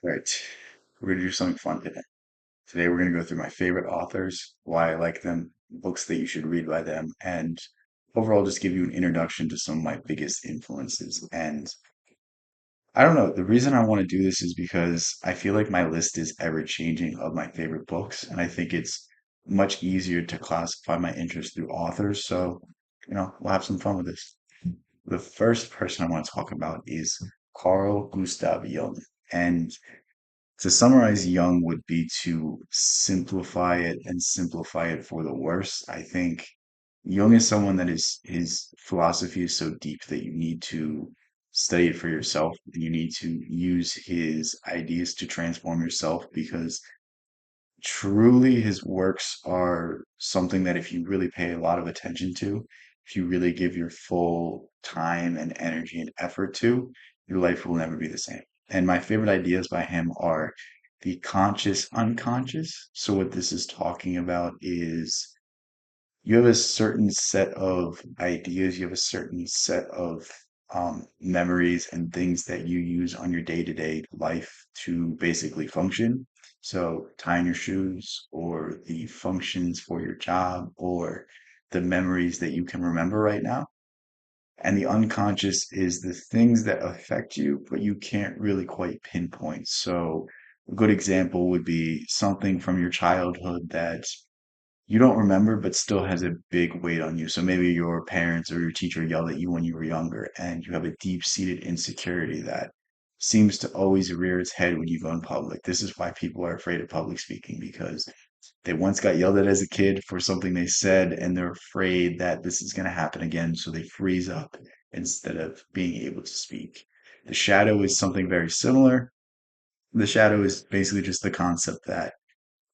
Right. We're going to do something fun today. Today, we're going to go through my favorite authors, why I like them, books that you should read by them, and overall just give you an introduction to some of my biggest influences. And I don't know, the reason I want to do this is because I feel like my list is ever changing of my favorite books, and I think it's much easier to classify my interest through authors. So, we'll have some fun with this. The first person I want to talk about is Carl Gustav Jung. And to summarize Young would be to simplify it and simplify it for the worse. I think Jung is someone that his philosophy is so deep that you need to study it for yourself and you need to use his ideas to transform yourself because truly his works are something that if you really pay a lot of attention to, if you really give your full time and energy and effort to, your life will never be the same. And my favorite ideas by him are the conscious unconscious. So what this is talking about is you have a certain set of ideas, you have a certain set of memories and things that you use on your day-to-day life to basically function. So tying your shoes or the functions for your job or the memories that you can remember right now. And the unconscious is the things that affect you, but you can't really quite pinpoint. So a good example would be something from your childhood that you don't remember, but still has a big weight on you. So maybe your parents or your teacher yelled at you when you were younger, and you have a deep-seated insecurity that seems to always rear its head when you go in public. This is why people are afraid of public speaking because they once got yelled at as a kid for something they said, and they're afraid that this is going to happen again. So they freeze up instead of being able to speak. The shadow is something very similar. The shadow is basically just the concept that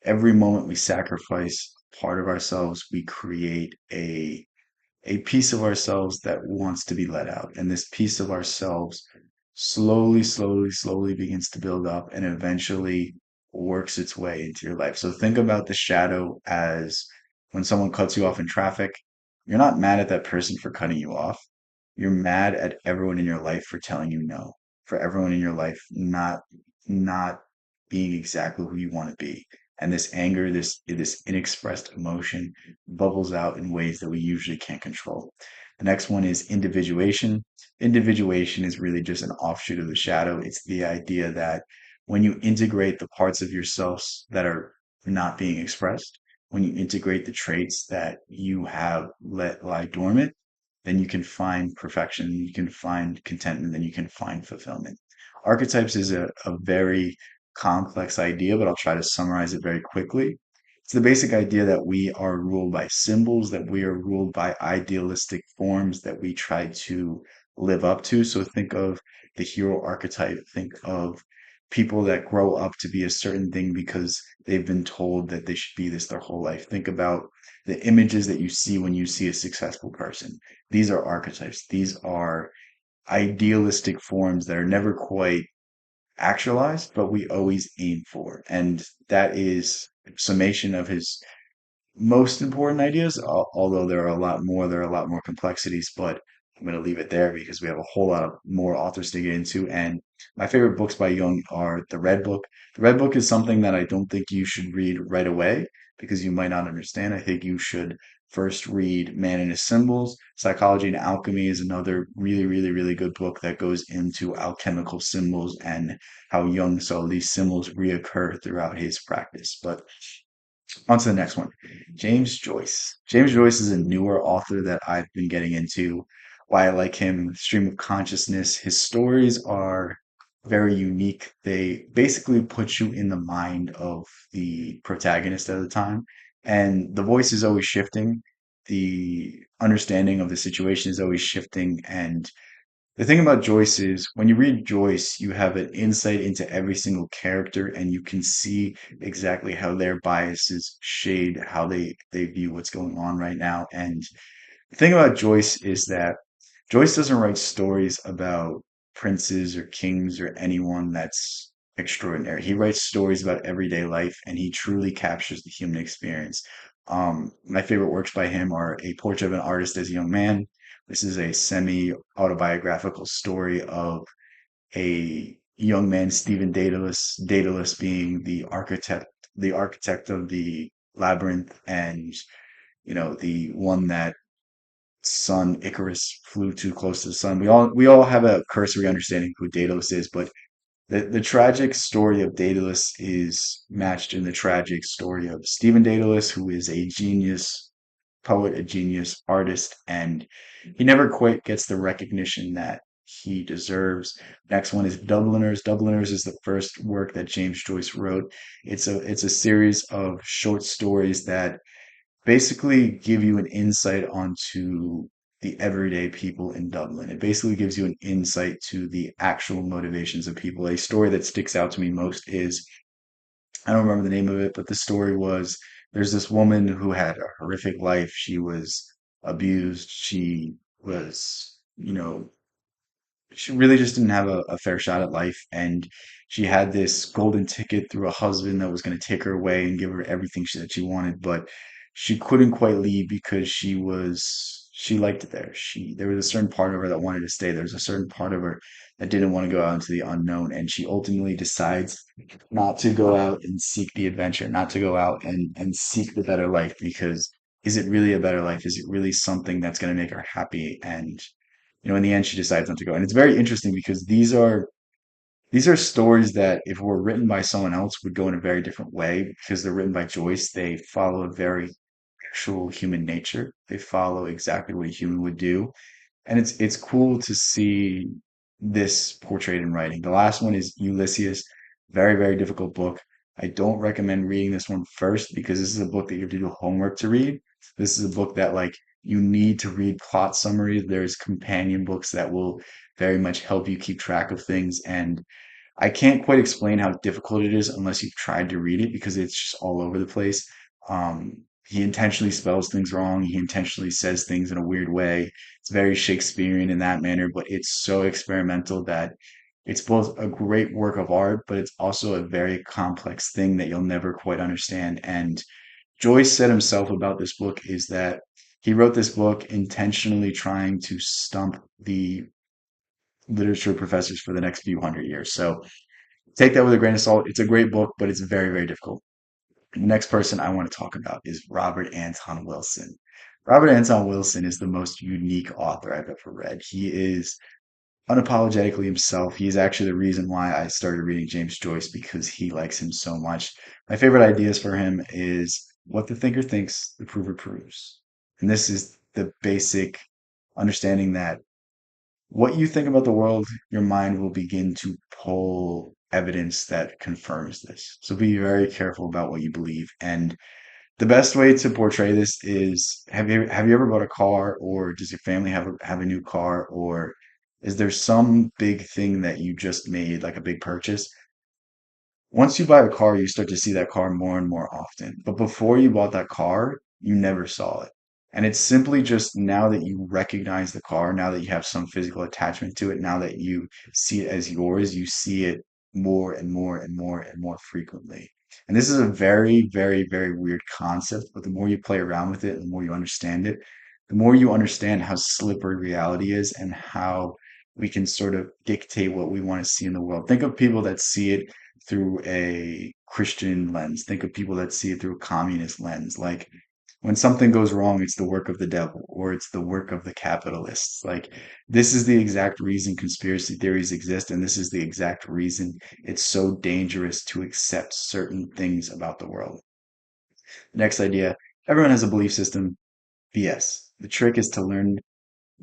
every moment we sacrifice part of ourselves, we create a piece of ourselves that wants to be let out. And this piece of ourselves slowly begins to build up and eventually works its way into your life. So think about the shadow as when someone cuts you off in traffic, you're not mad at that person for cutting you off. You're mad at everyone in your life for telling you no, for everyone in your life not being exactly who you want to be. And this anger, this inexpressed emotion bubbles out in ways that we usually can't control. The next one is individuation. Individuation is really just an offshoot of the shadow. It's the idea that when you integrate the parts of yourselves that are not being expressed, when you integrate the traits that you have let lie dormant, then you can find perfection, you can find contentment, then you can find fulfillment. Archetypes is a very complex idea, but I'll try to summarize it very quickly. It's the basic idea that we are ruled by symbols, that we are ruled by idealistic forms that we try to live up to. So think of the hero archetype, think of people that grow up to be a certain thing because they've been told that they should be this their whole life. Think about the images that you see when you see a successful person. These are archetypes. These are idealistic forms that are never quite actualized, but we always aim for. And that is summation of his most important ideas, although there are a lot more, there are a lot more complexities, but I'm going to leave it there because we have a whole lot of more authors to get into. And my favorite books by Jung are The Red Book. The Red Book is something that I don't think you should read right away because you might not understand. I think you should first read Man and His Symbols. Psychology and Alchemy is another really good book that goes into alchemical symbols and how Jung saw these symbols reoccur throughout his practice. But on to the next one. James Joyce. James Joyce is a newer author that I've been getting into. Why I like him, stream of consciousness. His stories are very unique. They basically put you in the mind of the protagonist at the time, and the voice is always shifting. The understanding of the situation is always shifting, and the thing about Joyce is when you read Joyce, you have an insight into every single character and you can see exactly how their biases shade how they view what's going on right now. And the thing about Joyce is that Joyce doesn't write stories about princes or kings or anyone that's extraordinary. He writes stories about everyday life and he truly captures the human experience. My favorite works by him are A Portrait of an Artist as a Young Man. This is a semi autobiographical story of a young man Stephen Daedalus being the architect of the labyrinth, and the one that sun Icarus flew too close to the sun. We all have a cursory understanding who Daedalus is, but the tragic story of Daedalus is matched in the tragic story of Stephen Daedalus, who is a genius poet, a genius artist, and he never quite gets the recognition that he deserves. Next one is Dubliners. Dubliners is the first work that James Joyce wrote. It's a series of short stories that basically give you an insight onto the everyday people in Dublin. It basically gives you an insight to the actual motivations of people. A story that sticks out to me most is, I don't remember the name of it, but the story was, there's this woman who had a horrific life. She was abused. She was, she really just didn't have a fair shot at life. And she had this golden ticket through a husband that was going to take her away and give her everything that she wanted. But she couldn't quite leave because she liked it there. There was a certain part of her that wanted to stay. There was a certain part of her that didn't want to go out into the unknown. And she ultimately decides not to go out and seek the adventure, not to go out and seek the better life, because is it really a better life? Is it really something that's going to make her happy? And in the end, she decides not to go. And it's very interesting because these are stories that, if were written by someone else, would go in a very different way. Because they're written by Joyce, they follow a very actual human nature. They follow exactly what a human would do, and it's cool to see this portrayed in writing. The last one is Ulysses, very, very difficult book. I don't recommend reading this one first, because this is a book that you have to do homework to read. This is a book that, like, you need to read plot summaries. There's companion books that will very much help you keep track of things, and I can't quite explain how difficult it is unless you've tried to read it, because it's just all over the place. He intentionally spells things wrong. He intentionally says things in a weird way. It's very Shakespearean in that manner, but it's so experimental that it's both a great work of art, but it's also a very complex thing that you'll never quite understand. And Joyce said himself about this book is that he wrote this book intentionally trying to stump the literature professors for the next few hundred years. So take that with a grain of salt. It's a great book, but it's very, very difficult. The next person I want to talk about is Robert Anton Wilson. Robert Anton Wilson is the most unique author I've ever read. He is unapologetically himself. He is actually the reason why I started reading James Joyce, because he likes him so much. My favorite ideas for him is, what the thinker thinks, the prover proves. And this is the basic understanding that what you think about the world, your mind will begin to pull evidence that confirms this. So be very careful about what you believe. And the best way to portray this is, have you ever bought a car, or does your family have a new car, or is there some big thing that you just made, like a big purchase? Once you buy a car, you start to see that car more and more often. But before you bought that car, you never saw it. And it's simply just, now that you recognize the car, now that you have some physical attachment to it, now that you see it as yours, you see it more and more and more and more frequently. And this is a very, very, very weird concept, but the more you play around with it, the more you understand it, the more you understand how slippery reality is, and how we can sort of dictate what we want to see in the world. Think of people that see it through a Christian lens. Think of people that see it through a communist lens. Like, when something goes wrong, it's the work of the devil, or it's the work of the capitalists. Like, this is the exact reason conspiracy theories exist, and this is the exact reason it's so dangerous to accept certain things about the world. Next idea, everyone has a belief system. BS. The trick is to learn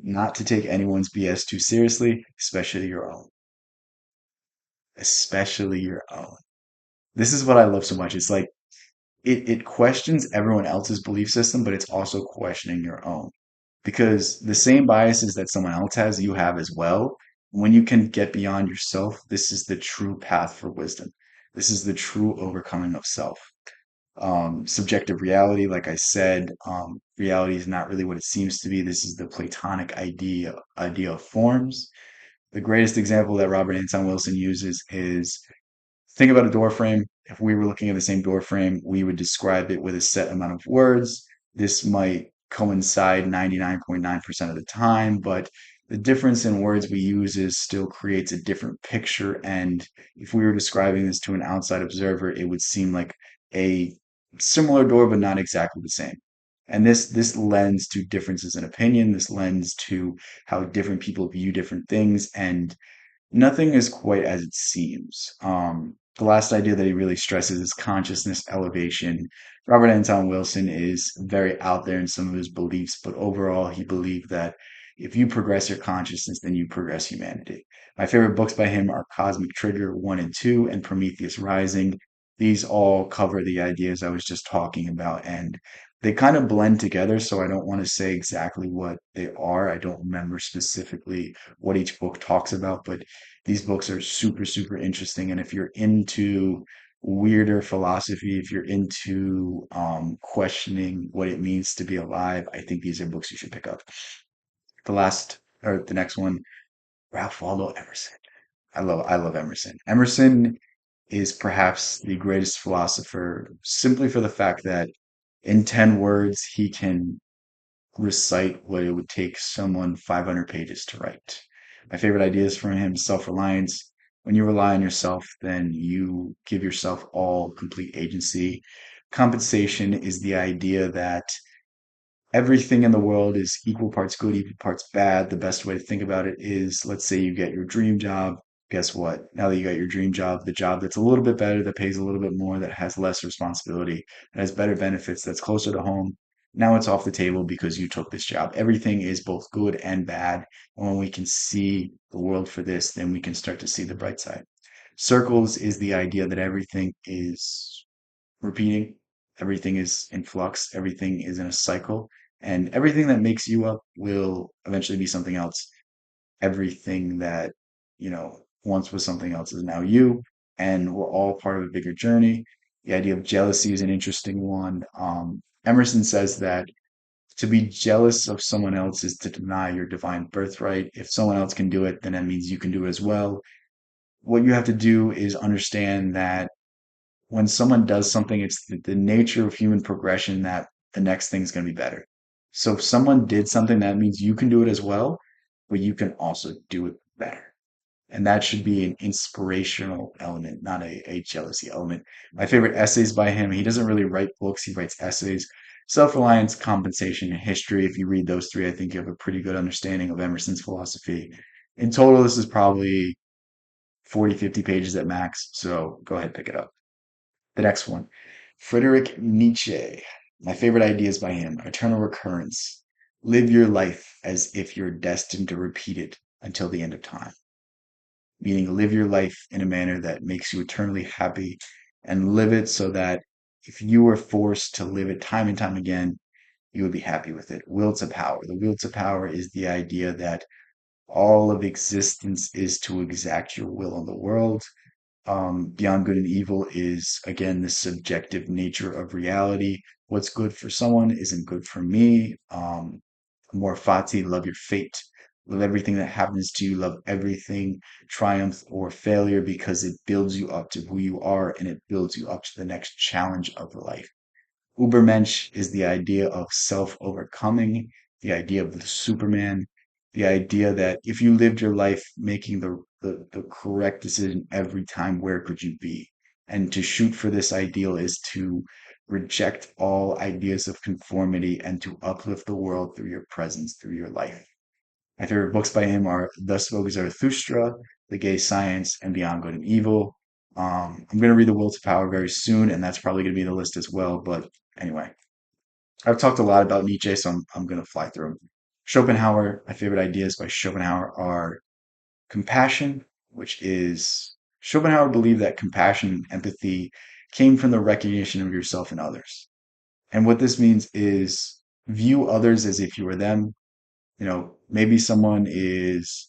not to take anyone's BS too seriously, especially your own. Especially your own. This is what I love so much. It's like, it questions everyone else's belief system, but it's also questioning your own. Because the same biases that someone else has, you have as well. When you can get beyond yourself, this is the true path for wisdom. This is the true overcoming of self. Subjective reality, like I said, reality is not really what it seems to be. This is the Platonic idea of forms. The greatest example that Robert Anton Wilson uses is, think about a door frame. If we were looking at the same door frame, we would describe it with a set amount of words. This might coincide 99.9% of the time, but the difference in words we use is still creates a different picture. And if we were describing this to an outside observer, it would seem like a similar door, but not exactly the same. And this lends to differences in opinion. This lends to how different people view different things, and nothing is quite as it seems. The last idea that he really stresses is consciousness elevation. Robert Anton Wilson is very out there in some of his beliefs, but overall, he believed that if you progress your consciousness, then you progress humanity. My favorite books by him are Cosmic Trigger 1 and 2 and Prometheus Rising. These all cover the ideas I was just talking about, and they kind of blend together. So I don't want to say exactly what they are. I don't remember specifically what each book talks about, but these books are super, super interesting. And if you're into weirder philosophy, if you're into questioning what it means to be alive, I think these are books you should pick up. The next one, Ralph Waldo Emerson. I love Emerson. Emerson is perhaps the greatest philosopher simply for the fact that in 10 words he can recite what it would take someone 500 pages to write. My favorite ideas from him: self-reliance. When you rely on yourself, then you give yourself all complete agency. Compensation is the idea that everything in the world is equal parts good, equal parts bad. The best way to think about it is, let's say you get your dream job. Guess what? Now that you got your dream job, the job that's a little bit better, that pays a little bit more, that has less responsibility, that has better benefits, that's closer to home, now it's off the table because you took this job. Everything is both good and bad. And when we can see the world for this, then we can start to see the bright side. Circles is the idea that everything is repeating, everything is in flux, everything is in a cycle, and everything that makes you up will eventually be something else. Everything that, once was something else is now you, and we're all part of a bigger journey. The idea of jealousy is an interesting one. Emerson says that to be jealous of someone else is to deny your divine birthright. If someone else can do it, then that means you can do it as well. What you have to do is understand that when someone does something, it's the nature of human progression that the next thing's going to be better. So if someone did something, that means you can do it as well, but you can also do it better. And that should be an inspirational element, not a jealousy element. My favorite essays by him, he doesn't really write books, he writes essays. Self-reliance, compensation, and history. If you read those three, I think you have a pretty good understanding of Emerson's philosophy. In total, this is probably 40, 50 pages at max. So go ahead, pick it up. The next one, Friedrich Nietzsche. My favorite ideas by him: eternal recurrence. Live your life as if you're destined to repeat it until the end of time. Meaning, live your life in a manner that makes you eternally happy, and live it so that if you were forced to live it time and time again, you would be happy with it. Will to power. The will to power is the idea that all of existence is to exact your will on the world. Beyond good and evil is, again, the subjective nature of reality. What's good for someone isn't good for me. Amor fati, love your fate. Love everything that happens to you. Love everything, triumph or failure, because it builds you up to who you are, and it builds you up to the next challenge of life. Ubermensch is the idea of self overcoming, the idea of the Superman, the idea that if you lived your life making the correct decision every time, where could you be? And to shoot for this ideal is to reject all ideas of conformity and to uplift the world through your presence, through your life. My favorite books by him are Thus Spoke Zarathustra, The Gay Science, and Beyond Good and Evil. I'm going to read The Will to Power very soon, and that's probably going to be in the list as well. But anyway, I've talked a lot about Nietzsche, so I'm going to fly through them. Schopenhauer, my favorite ideas by Schopenhauer are compassion, which is Schopenhauer believed that compassion and empathy came from the recognition of yourself and others. And what this means is view others as if you were them. Maybe someone is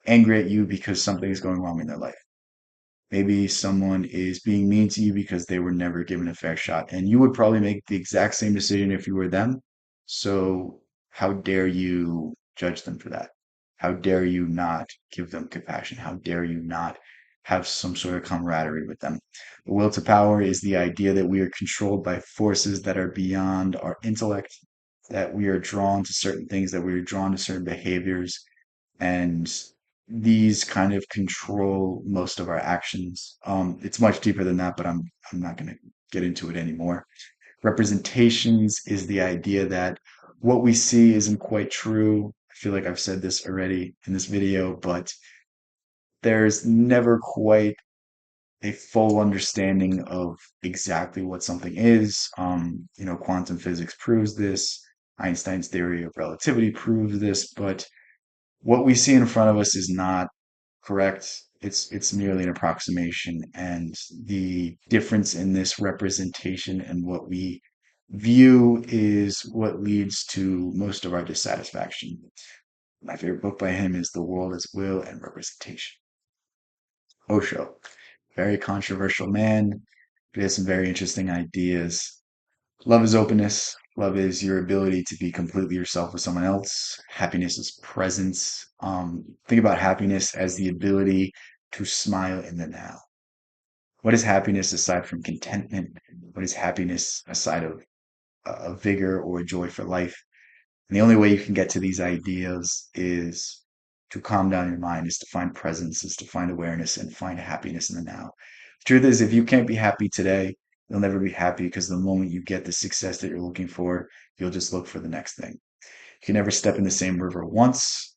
angry at you because something is going wrong in their life. Maybe someone is being mean to you because they were never given a fair shot. And you would probably make the exact same decision if you were them. So how dare you judge them for that? How dare you not give them compassion? How dare you not have some sort of camaraderie with them? The will to power is the idea that we are controlled by forces that are beyond our intellect, that we are drawn to certain things, that we are drawn to certain behaviors, and these kind of control most of our actions. It's much deeper than that, but I'm not going to get into it anymore. Representations is the idea that what we see isn't quite true. I feel like I've said this already in this video, but there's never quite a full understanding of exactly what something is. Quantum physics proves this. Einstein's theory of relativity proves this, but what we see in front of us is not correct. It's merely an approximation, and the difference in this representation and what we view is what leads to most of our dissatisfaction. My favorite book by him is The World as Will and Representation. Osho, very controversial man, but he has some very interesting ideas. Love is openness. Love is your ability to be completely yourself with someone else. Happiness is presence. Think about happiness as the ability to smile in the now. What is happiness aside from contentment? What is happiness aside of a vigor or a joy for life? And the only way you can get to these ideas is to calm down your mind, is to find presence, is to find awareness and find happiness in the now. The truth is, if you can't be happy today, you'll never be happy because the moment you get the success that you're looking for, you'll just look for the next thing. You can never step in the same river once.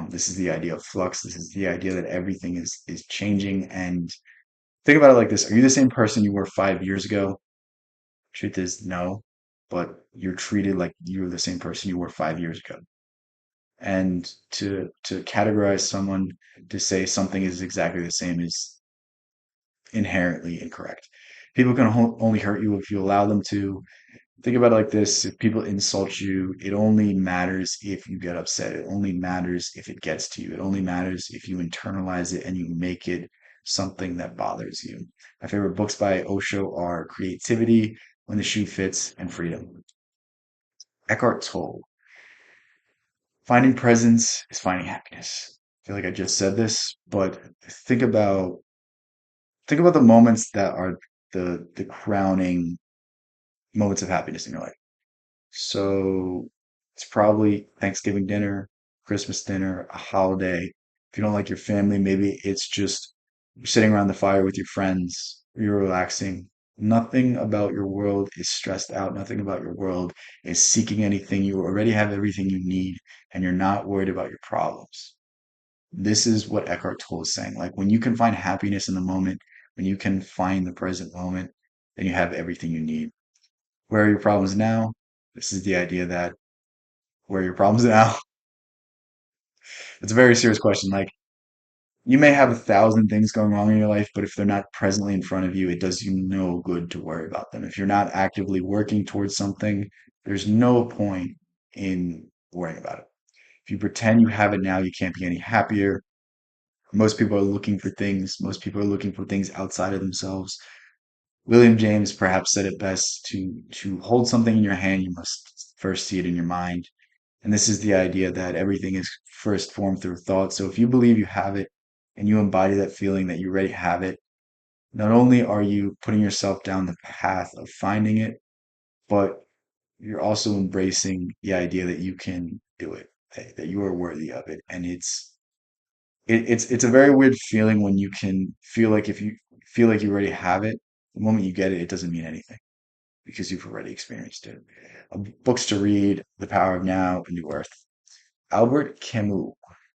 This is the idea of flux. This is the idea that everything is changing. And think about it like this: Are you the same person you were 5 years ago? Truth is, no, but you're treated like you're the same person you were 5 years ago. And to categorize someone to say something is exactly the same is inherently incorrect. People can only hurt you if you allow them to. Think about it like this: if people insult you, it only matters if you get upset. It only matters if it gets to you. It only matters if you internalize it and you make it something that bothers you. My favorite books by Osho are Creativity, When the Shoe Fits, and Freedom. Eckhart Tolle: Finding presence is finding happiness. I feel like I just said this, but think about the moments that are the crowning moments of happiness in your life. So it's probably Thanksgiving dinner, Christmas dinner, a holiday. If you don't like your family, maybe it's just you're sitting around the fire with your friends, you're relaxing. Nothing about your world is stressed out. Nothing about your world is seeking anything. You already have everything you need, and you're not worried about your problems. This is what Eckhart Tolle is saying. Like when you can find happiness in the moment, when you can find the present moment, then you have everything you need. Where are your problems now? This is the idea that where are your problems now? It's a very serious question. Like you may have 1,000 things going wrong in your life, but if they're not presently in front of you, it does you no good to worry about them. If you're not actively working towards something, there's no point in worrying about it. If you pretend you have it now, you can't be any happier. Most people are looking for things. Most people are looking for things outside of themselves. William James perhaps said it best: to hold something in your hand, you must first see it in your mind. And this is the idea that everything is first formed through thought. So if you believe you have it and you embody that feeling that you already have it, not only are you putting yourself down the path of finding it, but you're also embracing the idea that you can do it, that you are worthy of it. And it's a very weird feeling when you can feel like if you feel like you already have it, the moment you get it, it doesn't mean anything because you've already experienced it. Books to read: The Power of Now and New Earth. Albert Camus.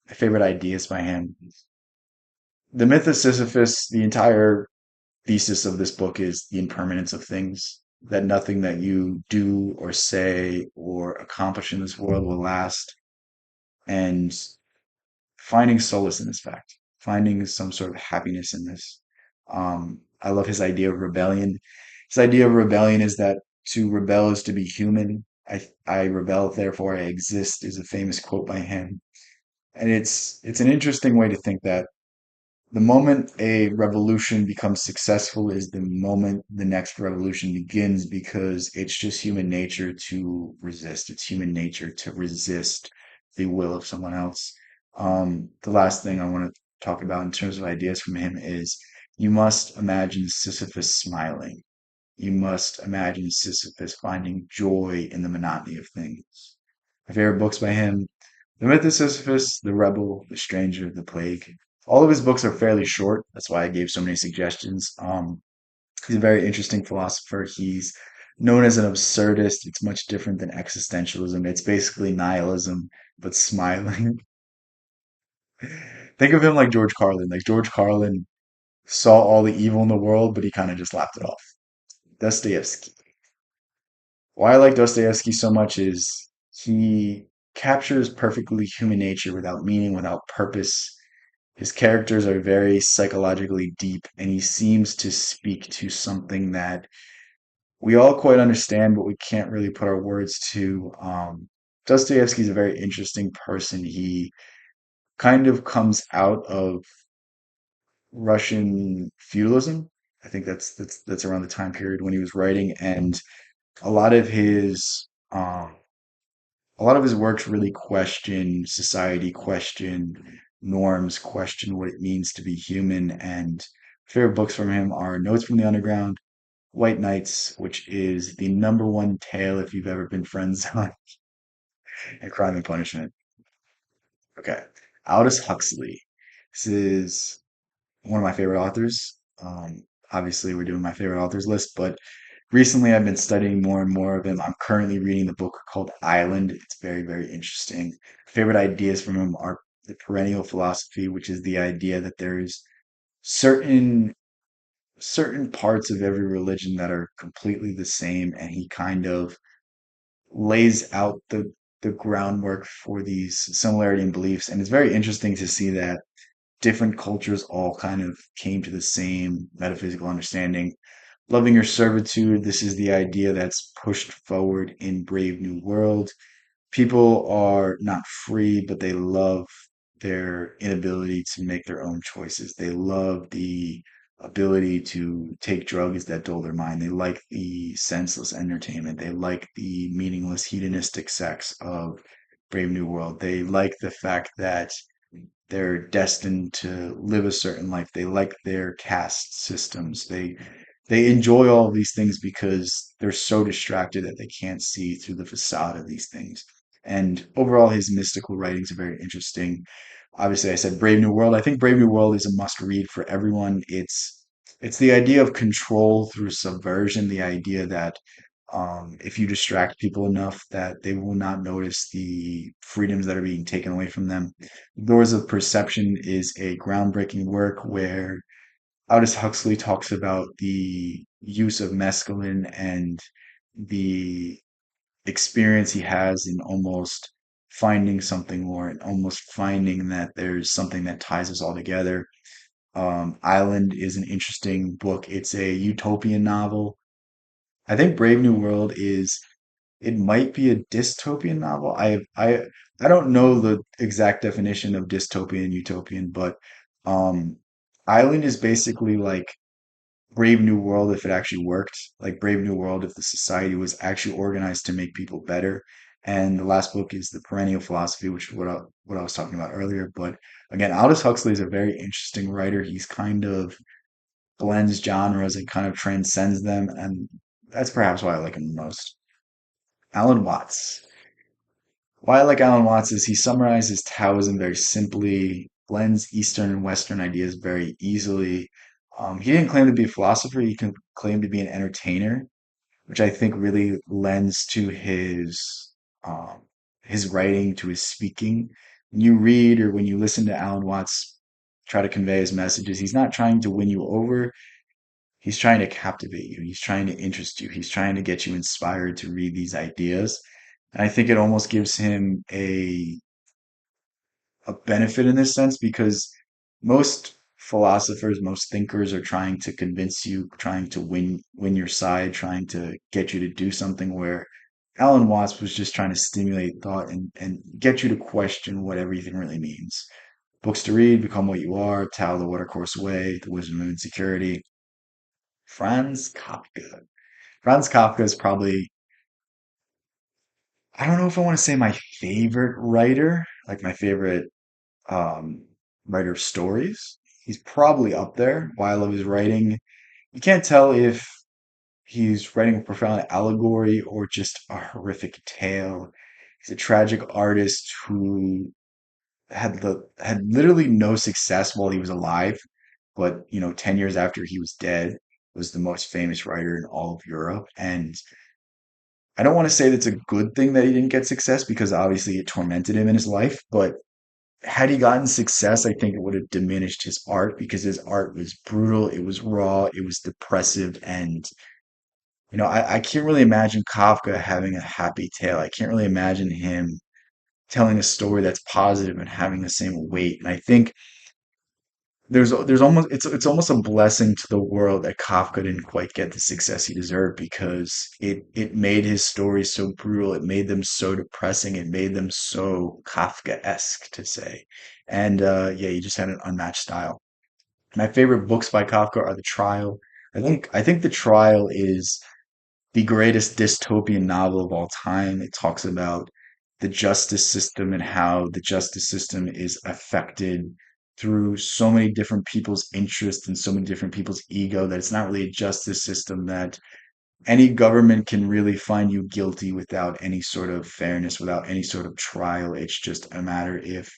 My favorite ideas by him. The Myth of Sisyphus, the entire thesis of this book is the impermanence of things, that nothing that you do or say or accomplish in this world will last, and finding solace in this fact, finding some sort of happiness in this. I love his idea of rebellion. His idea of rebellion is that to rebel is to be human. I rebel, therefore I exist, is a famous quote by him. And it's an interesting way to think that the moment a revolution becomes successful is the moment the next revolution begins because it's just human nature to resist. It's human nature to resist the will of someone else. The last thing I want to talk about in terms of ideas from him is you must imagine Sisyphus smiling. You must imagine Sisyphus finding joy in the monotony of things. My favorite books by him: The Myth of Sisyphus, The Rebel, The Stranger, The Plague. All of his books are fairly short. That's why I gave so many suggestions. He's a very interesting philosopher. He's known as an absurdist. It's much different than existentialism. It's basically nihilism, but smiling. Think of him like George Carlin. Like George Carlin saw all the evil in the world, but he kind of just laughed it off. Dostoevsky. Why I like Dostoevsky so much is he captures perfectly human nature without meaning, without purpose. His characters are very psychologically deep, and he seems to speak to something that we all quite understand, but we can't really put our words to. Dostoevsky is a very interesting person. He kind of comes out of Russian feudalism. I think that's around the time period when he was writing, and a lot of his um, a lot of his works really question society, question norms, question what it means to be human. And favorite books from him are Notes from the Underground, White Nights, which is the number one tale if you've ever been friends on, and Crime and Punishment. Okay. Aldous Huxley. This is one of my favorite authors. Obviously, we're doing my favorite authors list, but recently I've been studying more and more of him. I'm currently reading the book called Island. It's very, very interesting. Favorite ideas from him are the perennial philosophy, which is the idea that there's certain parts of every religion that are completely the same, and he kind of lays out the groundwork for these similarity in beliefs. And it's very interesting to see that different cultures all kind of came to the same metaphysical understanding. Loving your servitude, this is the idea that's pushed forward in Brave New World. People are not free, but they love their inability to make their own choices. They love the ability to take drugs that dull their mind. They like the senseless entertainment. They like the meaningless hedonistic sex of Brave New World. They like the fact that they're destined to live a certain life. They like their caste systems. They enjoy all of these things because they're so distracted that they can't see through the facade of these things. And overall, his mystical writings are very interesting. Obviously, I said Brave New World. I think Brave New World is a must read for everyone. It's the idea of control through subversion, the idea that if you distract people enough that they will not notice the freedoms that are being taken away from them. Doors of Perception is a groundbreaking work where Aldous Huxley talks about the use of mescaline and the experience he has in almost finding something more and almost finding that there's something that ties us all together. Island is an interesting book. It's a utopian novel. I think Brave New World is it might be a dystopian novel. I don't know the exact definition of dystopian and utopian, but um Island is basically like Brave New World if it actually worked. Like Brave New World if the society was actually organized to make people better. And the last book is The Perennial Philosophy, which is what I was talking about earlier. But again, Aldous Huxley is a very interesting writer. He's kind of blends genres and kind of transcends them, and that's perhaps why I like him the most. Alan Watts. Why I like Alan Watts is he summarizes Taoism very simply, blends Eastern and Western ideas very easily. He didn't claim to be a philosopher, he claimed to be an entertainer, which I think really lends to his writing, to his speaking. When you read or when you listen to Alan Watts try to convey his messages, he's not trying to win you over. He's trying to captivate you. He's trying to interest you. He's trying to get you inspired to read these ideas. And I think it almost gives him a benefit in this sense because most philosophers, most thinkers are trying to convince you, trying to win your side, trying to get you to do something where Alan Watts was just trying to stimulate thought and get you to question what everything really means. Books to read, Become What You Are, Tao the Watercourse Way, The Wisdom of Insecurity. Franz Kafka. Franz Kafka is probably, I don't know if I want to say my favorite writer, like my favorite um, writer of stories. He's probably up there while I love his writing. You can't tell if he's writing a profound allegory or just a horrific tale. He's a tragic artist who had literally no success while he was alive, but 10 years after he was dead, was the most famous writer in all of Europe. And I don't want to say that's a good thing that he didn't get success because obviously it tormented him in his life, but had he gotten success, I think it would have diminished his art because his art was brutal, it was raw, it was depressive, and I can't really imagine Kafka having a happy tale. I can't really imagine him telling a story that's positive and having the same weight. And I think there's almost it's almost a blessing to the world that Kafka didn't quite get the success he deserved because it made his stories so brutal, it made them so depressing, it made them so Kafka-esque to say. And yeah, he just had an unmatched style. My favorite books by Kafka are The Trial. I think The Trial is the greatest dystopian novel of all time. It talks about the justice system and how the justice system is affected through so many different people's interests and so many different people's ego that it's not really a justice system that any government can really find you guilty without any sort of fairness, without any sort of trial. It's just a matter if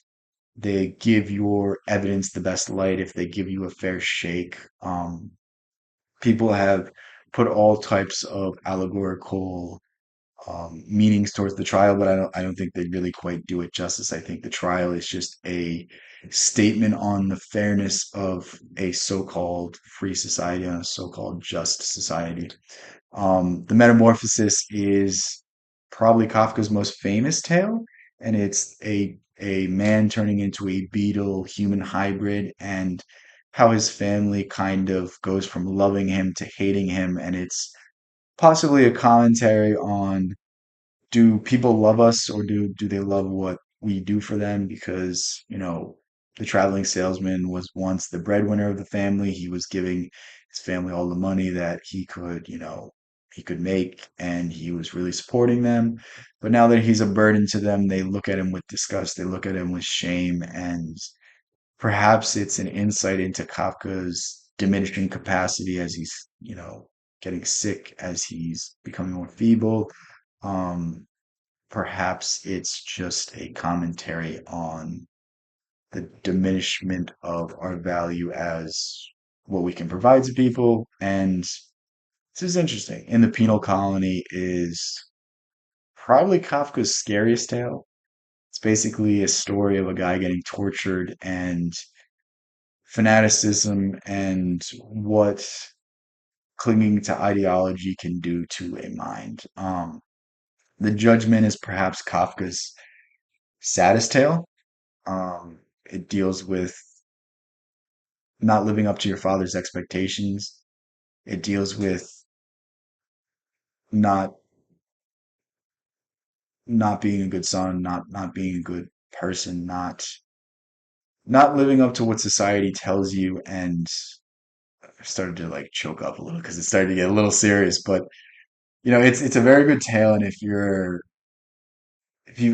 they give your evidence the best light, if they give you a fair shake. People have put all types of allegorical meanings towards the trial, but I don't think they really quite do it justice. I think the trial is just a statement on the fairness of a so-called free society and a so-called just society. The Metamorphosis is probably Kafka's most famous tale, and it's a man turning into a beetle human hybrid and how his family kind of goes from loving him to hating him, and it's possibly a commentary on do people love us or do they love what we do for them? Because, the traveling salesman was once the breadwinner of the family. He was giving his family all the money that he could make, and he was really supporting them. But now that he's a burden to them, they look at him with disgust, they look at him with shame, and perhaps it's an insight into Kafka's diminishing capacity as he's, getting sick, as he's becoming more feeble. Um, Perhaps it's just a commentary on the diminishment of our value as what we can provide to people. And this is interesting. In the Penal Colony is probably Kafka's scariest tale. It's basically a story of a guy getting tortured and fanaticism and what clinging to ideology can do to a mind. The Judgment is perhaps Kafka's saddest tale. It deals with not living up to your father's expectations. It deals with not not being a good son, not being a good person, not living up to what society tells you. And I started to like choke up a little because it started to get a little serious. But it's a very good tale, and if you've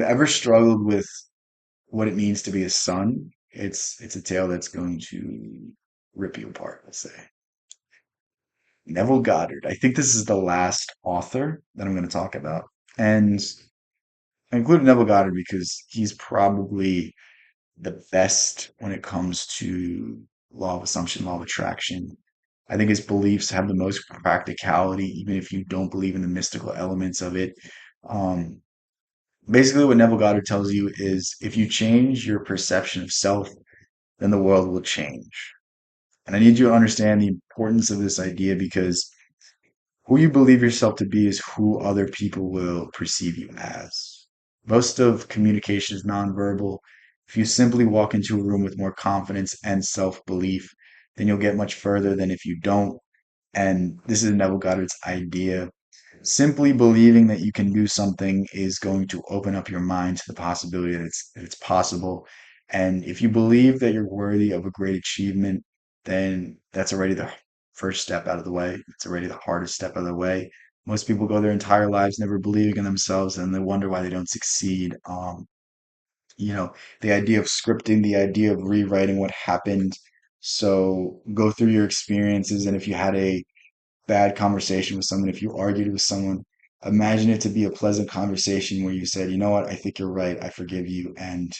ever struggled with what it means to be a son, it's a tale that's going to rip you apart, let's say. Neville Goddard. I think this is the last author that I'm going to talk about. And I included Neville Goddard because he's probably the best when it comes to law of assumption, law of attraction. I think his beliefs have the most practicality, even if you don't believe in the mystical elements of it. Um, Basically, what Neville Goddard tells you is if you change your perception of self, then the world will change. And I need you to understand the importance of this idea because who you believe yourself to be is who other people will perceive you as. Most of communication is nonverbal. If you simply walk into a room with more confidence and self-belief, then you'll get much further than if you don't. And this is Neville Goddard's idea. Simply believing that you can do something is going to open up your mind to the possibility that it's possible. And if you believe that you're worthy of a great achievement, then that's already the first step out of the way. It's already the hardest step out of the way. Most people go their entire lives never believing in themselves and they wonder why they don't succeed. You know, the idea of scripting, the idea of rewriting what happened. So go through your experiences, and if you had a bad conversation with someone, if you argued with someone, Imagine it to be a pleasant conversation where you said, you know what, I think you're right, I forgive you. And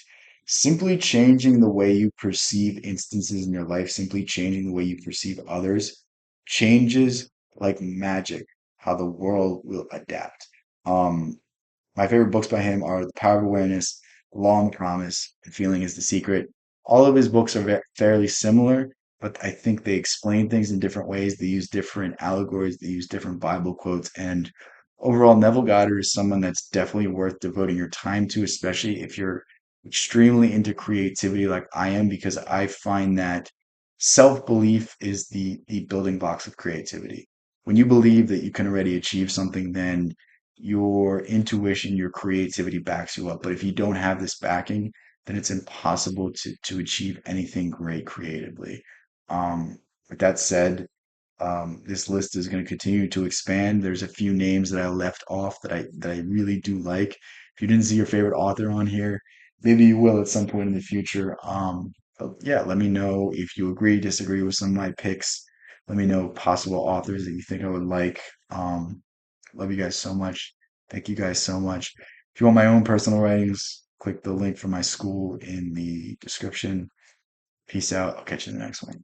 simply changing the way you perceive instances in your life, simply changing the way you perceive others, changes like magic how the world will adapt. Um, my favorite books by him are The Power of Awareness, Law and Promise, and Feeling is the Secret. All of his books are fairly similar, but I think they explain things in different ways. They use different allegories, they use different Bible quotes. And overall, Neville Goddard is someone that's definitely worth devoting your time to, especially if you're extremely into creativity like I am, because I find that self-belief is the building blocks of creativity. When you believe that you can already achieve something, then your intuition, your creativity backs you up. But if you don't have this backing, then it's impossible to achieve anything great creatively. With that said, this list is going to continue to expand. There's a few names that I left off that I really do like. If you didn't see your favorite author on here, maybe you will at some point in the future. But yeah, let me know if you agree, disagree with some of my picks. Let me know possible authors that you think I would like. Love you guys so much. Thank you guys so much. If you want my own personal writings, click the link for my school in the description. Peace out. I'll catch you in the next one.